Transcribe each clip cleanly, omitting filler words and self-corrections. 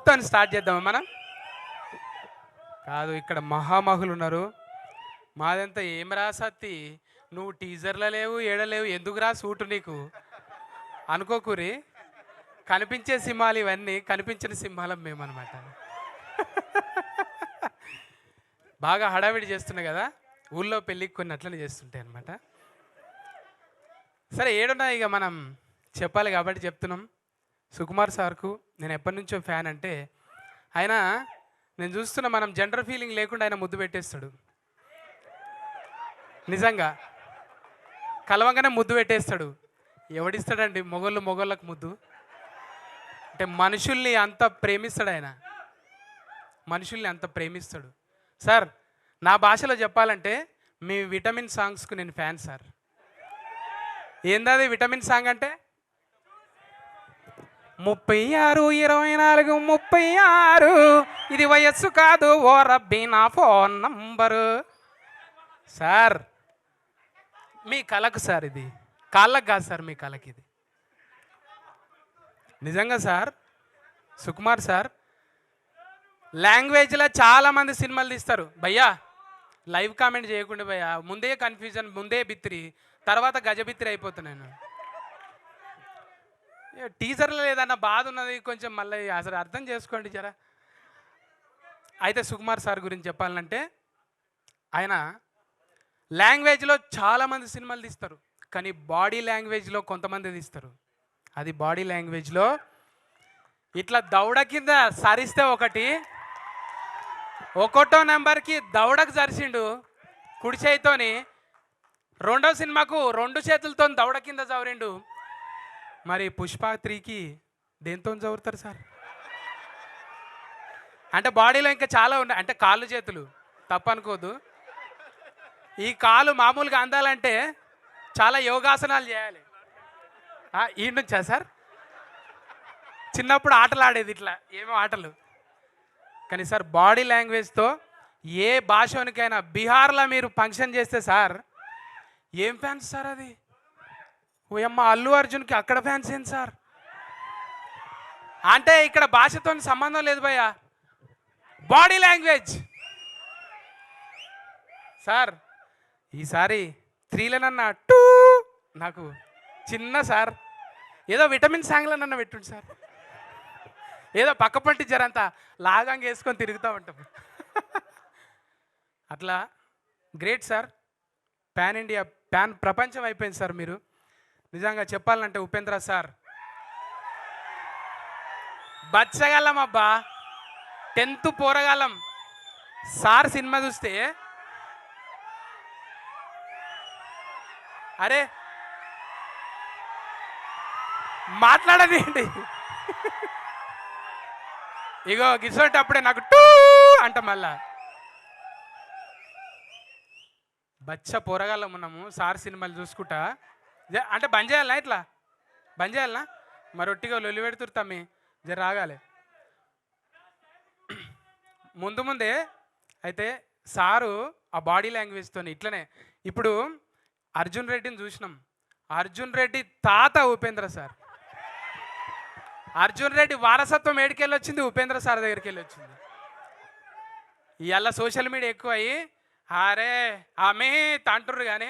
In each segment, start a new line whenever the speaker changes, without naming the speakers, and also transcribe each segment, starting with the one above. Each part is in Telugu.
తో స్టార్ట్ చేద్దామా మనం? కాదు, ఇక్కడ మహామహులు ఉన్నారు. మాదంతా ఏం రా సత్తి, నువ్వు టీజర్లో లేవు, ఏడలేవు, ఎందుకురా సూటు నీకు అనుకోకూరి. కనిపించే సింహాలు ఇవన్నీ, కనిపించిన సింహాలం మేమన్నమాట. బాగా హడావిడి చేస్తున్నాయి కదా, ఊళ్ళో పెళ్ళికి కొన్ని అట్లనే చేస్తుంటాయి అనమాట. సరే, ఏడున్నా ఇక మనం చెప్పాలి కాబట్టి చెప్తున్నాం. సుకుమార్ సార్కు నేను ఎప్పటి నుంచో ఫ్యాన్. అంటే ఆయన, నేను చూస్తున్న, మనం జెండర్ ఫీలింగ్ లేకుండా ఆయన ముద్దు పెట్టేస్తాడు. నిజంగా కలవంగానే ముద్దు పెట్టేస్తాడు. ఎవడిస్తాడండి మొగోళ్ళకు ముద్దు? అంటే మనుషుల్ని అంత ప్రేమిస్తాడు ఆయన, మనుషుల్ని అంత ప్రేమిస్తాడు. సార్, నా భాషలో చెప్పాలంటే మీ విటమిన్ సాంగ్స్కు నేను ఫ్యాన్ సార్. ఏందది విటమిన్ సాంగ్ అంటే? 36 24 36 ఇది వయస్సు కాదు ఓ రబ్బీ నా ఫోన్ నంబరు. సార్, మీ కళకు సార్, ఇది కాళ్ళకు కాదు సార్, మీ కళకి ఇది. నిజంగా సార్, సుకుమార్ సార్ లాంగ్వేజ్లో చాలామంది సినిమాలు తీస్తారు భయ్యా. లైవ్ కామెంట్ చేయకుండా భయ్యా, ముందే కన్ఫ్యూజన్, ముందే బిత్తిరి, తర్వాత గజబిత్తిరి అయిపోతున్నాను. టీజర్లో ఏదన్నా బాధ ఉన్నది కొంచెం, మళ్ళీ అసలు అర్థం చేసుకోండి జరా. అయితే సుకుమార్ సార్ గురించి చెప్పాలంటే, ఆయన లాంగ్వేజ్లో చాలామంది సినిమాలు తీస్తారు, కానీ బాడీ లాంగ్వేజ్లో కొంతమంది తీస్తారు. అది బాడీ లాంగ్వేజ్లో ఇట్లా దౌడ కింద సరిస్తే ఒకటో నెంబర్కి దౌడకు సరిసిండు కుడి చేయితోని. రెండో సినిమాకు 2 చేతులతో దౌడ కింద చవరిండు. మరి పుష్ప 3కి దేంతో చదువుతారు సార్? అంటే బాడీలో ఇంకా చాలా ఉన్నాయి. అంటే కాళ్ళు చేతులు తప్పనుకోదు. ఈ కాలు మామూలుగా అందాలంటే చాలా యోగాసనాలు చేయాలి. ఈ నుంచా సార్? చిన్నప్పుడు ఆటలు ఆడేది ఇట్లా, ఏమో ఆటలు. కానీ సార్, బాడీ లాంగ్వేజ్తో ఏ భాషనికైనా, బీహార్లో మీరు ఫంక్షన్ చేస్తే సార్, ఏం ఫ్యాన్స్ సార్ అది? ఓయమ్మ, అల్లు అర్జున్కి అక్కడ ఫ్యాన్స్ ఏంటి సార్? అంటే ఇక్కడ భాషతో సంబంధం లేదు భయ్యా, బాడీ లాంగ్వేజ్. సార్, ఈసారి 3లనన్నా నాకు చిన్న సార్, ఏదో విటమిన్ సాంగ్లనన్నా పెట్టుండి సార్. ఏదో పక్కపంటి జరంతా లాగంగా వేసుకొని తిరుగుతూ ఉంటాం. అట్లా great sir. Pan India, pan ప్రపంచం అయిపోయింది సార్ మీరు. నిజంగా చెప్పాలంటే ఉపేంద్ర సార్ బచ్చగలం అబ్బా, 10th పోరగాలం. సార్ సినిమా చూస్తే, అరే మాట్లాడదేంటి, ఇగో గిసోటప్పుడే నాకు అంట. మళ్ళా బచ్చ పోరగాళ్ళం ఉన్నాము సార్ సినిమాలు చూసుకుంటా. అంటే బంద్ చేయాలనా? ఇట్లా బంద్ చేయాలనా? మరి ఒట్టిగా లొల్లి పెడుతురు తమ్మి, జర రాగాలి ముందే. అయితే సారు ఆ బాడీ లాంగ్వేజ్తో ఇట్లనే. ఇప్పుడు అర్జున్ రెడ్డిని చూసినాం. అర్జున్ రెడ్డి తాత ఉపేంద్ర సార్. అర్జున్ రెడ్డి వారసత్వం ఏడికెళ్ళి వచ్చింది? ఉపేంద్ర సార్ దగ్గరికి వెళ్ళి వచ్చింది. ఇవాళ సోషల్ మీడియా ఎక్కువ అయ్యి అరే ఆమె తంటుర్రు, కానీ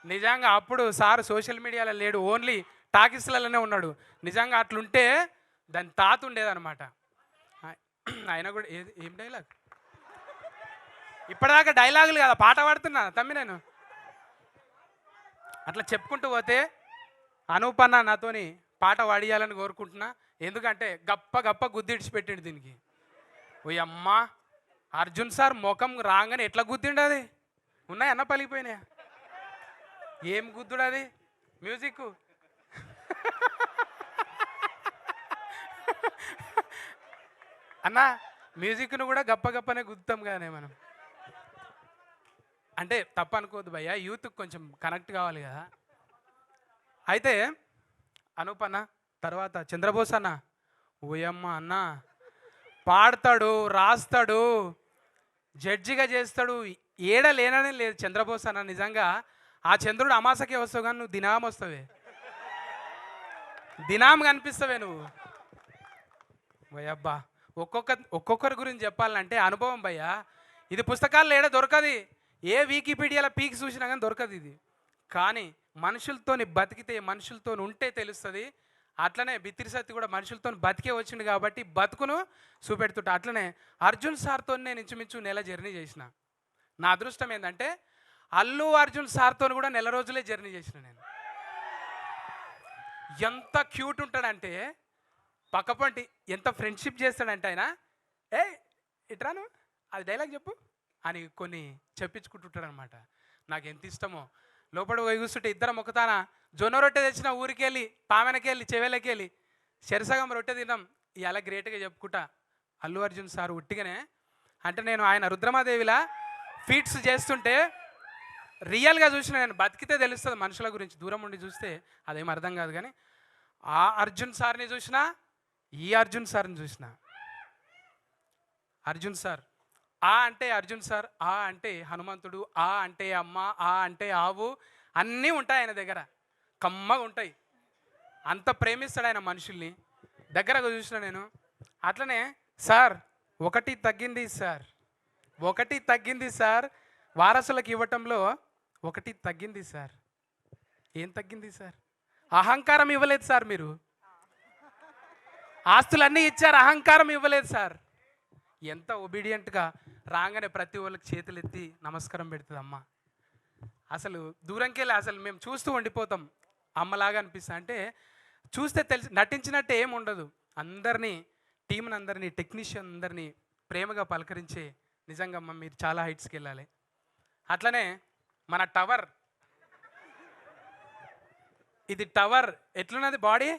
నిజంగా అప్పుడు సార్ సోషల్ మీడియాలో లేడు, ఓన్లీ టాకీస్లలోనే ఉన్నాడు. నిజంగా అట్లుంటే దాని తాత ఉండేదన్నమాట. ఆయన కూడా ఏం డైలాగ్, ఇప్పటిదాకా డైలాగులు కదా, పాట పాడుతున్నా తమ్మి నేను. అట్లా చెప్పుకుంటూ పోతే అనూపన్న నాతోని పాట పాడియాలని కోరుకుంటున్నా. ఎందుకంటే గప్ప గుద్ది ఇడిచిపెట్టిండు దీనికి. ఓ అమ్మ, అర్జున్ సార్ ముఖం రాగానే ఎట్లా గుద్దిండు? అది ఉన్నాయి అన్న పలిగిపోయినాయా? ఏం గుద్దుడు అది? మ్యూజిక్ అన్న, మ్యూజిక్ను కూడా గప్పనే గుద్దుతాం కానీ మనం. అంటే తప్ప అనుకోవద్దు భయ్యా, యూత్కి కొంచెం కనెక్ట్ కావాలి కదా. అయితే అనూప్ అన్న తర్వాత చంద్రబోస్ అన్న, ఓయమ్మ అన్న పాడతాడు, రాస్తాడు, జడ్జిగా చేస్తాడు, లేననే లేదు చంద్రబోస్ అన్న. నిజంగా ఆ చంద్రుడు అమాసకే వస్తావు కానీ నువ్వు దినాం వస్తావే, దినాం కనిపిస్తావే నువ్వు. ఓయబ్బా, ఒక్కొక్కరి గురించి చెప్పాలంటే అనుభవం భయ్యా. ఇది పుస్తకాల్లో ఏడ దొరకది, ఏ వికీపీడియాలో పీకి చూసినా కానీ దొరకదు ఇది. కానీ మనుషులతోని బతికితే, మనుషులతో ఉంటే తెలుస్తుంది. అట్లనే బిత్తిరి సత్తి కూడా మనుషులతో బతికే వచ్చిండు కాబట్టి బతుకును చూపెడుతుంటా. అట్లనే అర్జున్ సార్తో నేను ఇంచుమించు నెల జర్నీ చేసిన. నా అదృష్టం ఏంటంటే అల్లు అర్జున్ సార్తో కూడా నెల రోజులే జర్నీ చేసిన నేను. ఎంత క్యూట్ ఉంటాడంటే పక్కపంటి, ఎంత ఫ్రెండ్షిప్ చేస్తాడంటే ఆయన, ఏ ఇట్రాను అది డైలాగ్ చెప్పు అని కొన్ని చెప్పించుకుంటుంటాడు అనమాట. నాకు ఎంత ఇష్టమో. లోపల పోయి కూర్చుంటే ఇద్దరం ఒకతాన జొన్న రొట్టె తెచ్చిన ఊరికి వెళ్ళి, పామెనకి వెళ్ళి, చెవేలకి వెళ్ళి చెరసగం రొట్టె తిన్నాం. ఇలా గ్రేట్గా చెప్పుకుంటా. అల్లు అర్జున్ సార్ ఉట్టిగానే అంటే నేను ఆయన రుద్రమాదేవిలా ఫీట్స్ చేస్తుంటే రియల్గా చూసిన నేను. బతికితే తెలుస్తుంది మనుషుల గురించి, దూరం ఉండి చూస్తే అదేం అర్థం కాదు. కానీ ఆ అర్జున్ సార్ని చూసినా, ఈ అర్జున్ సార్ని చూసిన. అర్జున్ సార్ ఆ అంటే అర్జున్ సార్, ఆ అంటే హనుమంతుడు, ఆ అంటే అమ్మ, ఆ అంటే ఆవు, అన్నీ ఉంటాయి ఆయన దగ్గర, కమ్మగా ఉంటాయి. అంత ప్రేమిస్తాడు ఆయన మనుషుల్ని. దగ్గరగా చూసిన నేను. అట్లనే సార్ ఒకటి తగ్గింది సార్, ఒకటి తగ్గింది సార్, వారసులకు ఇవ్వటంలో ఒకటి తగ్గింది సార్. ఏం తగ్గింది సార్? అహంకారం ఇవ్వలేదు సార్. మీరు ఆస్తులన్నీ ఇచ్చారు, అహంకారం ఇవ్వలేదు సార్. ఎంత ఒబీడియంట్గా రాగానే ప్రతి వాళ్ళకి చేతులు ఎత్తి నమస్కారం పెడుతుంది అమ్మ. అసలు దూరంకి వెళ్ళి అసలు మేము చూస్తూ ఉండిపోతాం. అమ్మలాగా అనిపిస్తా అంటే చూస్తే తెలిసి నటించినట్టే ఏం ఉండదు. అందరినీ, టీంని అందరినీ, టెక్నీషియన్ అందరినీ ప్రేమగా పలకరించే నిజంగా అమ్మ మీరు చాలా హైట్స్కి వెళ్ళాలి. అట్లనే మన టవర్, ఇది టవర్ ఎట్లున్నది బాడీ?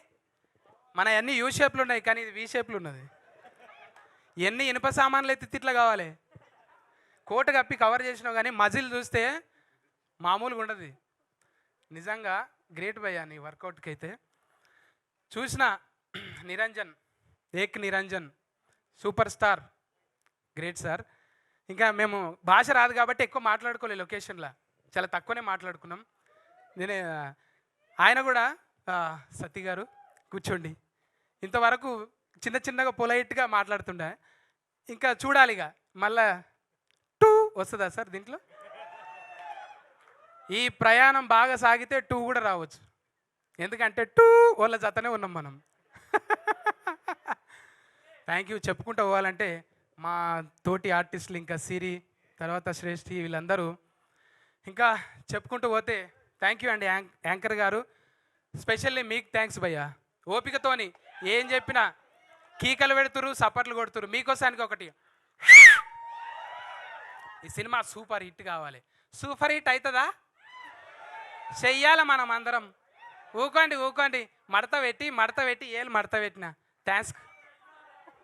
మన అన్ని యూ షేప్లు ఉన్నాయి కానీ ఇది వి షేప్లు ఉన్నది. ఎన్ని ఇనుప సామాన్లు ఎత్తి తిట్లా కావాలి. కోట కప్పి కవర్ చేసినావు కానీ మజిల్ చూస్తే మామూలుగా ఉండదు. నిజంగా గ్రేట్ భయ్యా నీ వర్కౌట్కి అయితే. చూసిన నిరంజన్, ఏక్ Niranjan super star, great sir. ఇంకా మేము భాష రాదు కాబట్టి ఎక్కువ మాట్లాడుకోలేదు లొకేషన్లో, చాలా తక్కువనే మాట్లాడుకున్నాం. నేనే ఆయన కూడా సతీ గారు కూర్చోండి, ఇంతవరకు చిన్న చిన్నగా పొలైట్గా మాట్లాడుతుండే. ఇంకా చూడాలిగా మళ్ళా టూ వస్తుందా సార్ దీంట్లో? ఈ ప్రయాణం బాగా సాగితే టూ కూడా రావచ్చు. ఎందుకంటే టూ వాళ్ళ జతనే ఉన్నాం మనం. Thank you. చెప్పుకుంటూ పోవాలంటే మా తోటి ఆర్టిస్టులు, ఇంకా సిరి, తర్వాత శ్రేష్ఠి, వీళ్ళందరూ ఇంకా చెప్పుకుంటూ పోతే థ్యాంక్ యూ అండి యాంకర్ గారు. స్పెషల్లీ మీకు థ్యాంక్స్ భయ్యా. ఓపికతోని ఏం చెప్పినా కీకలు పెడుతురు, సపర్లు కొడుతురు. మీకోసానికి ఒకటి, ఈ సినిమా సూపర్ హిట్ కావాలి. సూపర్ హిట్ అవుతుందా? చెయ్యాలి మనం అందరం. ఊకోండి ఊకోండి, మడత పెట్టి ఏళ్ళు మడత పెట్టిన. థ్యాంక్స్.